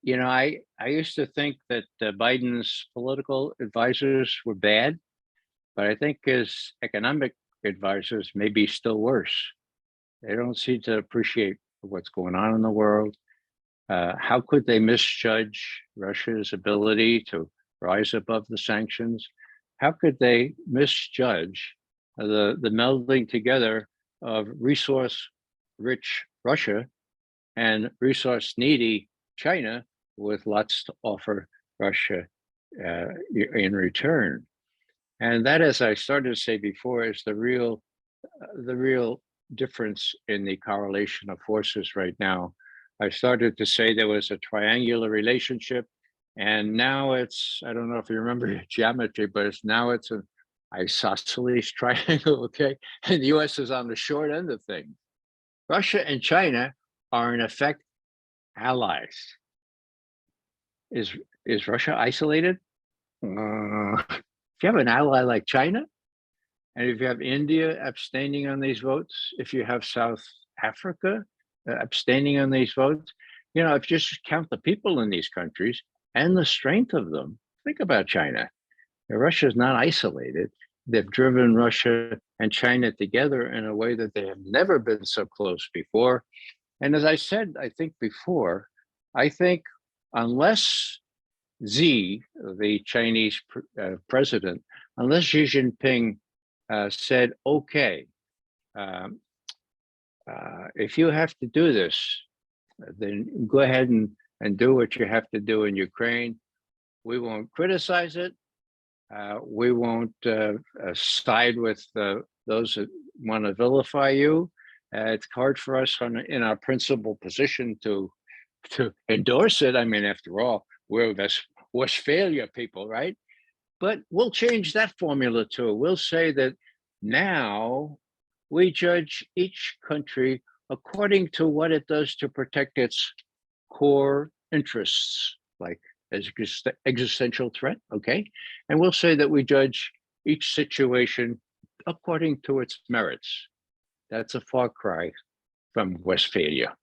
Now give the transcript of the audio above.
I used to think that Biden's political advisors were bad, but I think his economic advisors may be still worse. They don't seem to appreciate what's going on in the world. How could they misjudge Russia's ability to rise above the sanctions? How could they misjudge the melding together of resource-rich Russia and resource-needy China with lots to offer Russia in return? And that, as I started to say before, is the real difference in the correlation of forces right now. I started to say there was a triangular relationship, and now it's, I don't know if you remember geometry, but it's an isosceles triangle, okay? And the US is on the short end of things. Russia and China are in effect allies. Is Russia isolated? If you have an ally like China, and if you have India abstaining on these votes, if you have South Africa abstaining on these votes, if you just count the people in these countries and the strength of them, think about China. Russia is not isolated. They've driven Russia and China together in a way that they have never been so close before. And as I said, I think before, I think unless Xi, the Chinese president, unless Xi Jinping said, okay, if you have to do this, then go ahead and do what you have to do in Ukraine. We won't criticize it. We won't side with those that want to vilify you. It's hard for us in our principal position to endorse it. I mean, after all, we're Westphalia people, right? But we'll change that formula too. We'll say that now we judge each country according to what it does to protect its core interests, like as existential threat, okay? And we'll say that we judge each situation according to its merits. That's a far cry from Westphalia.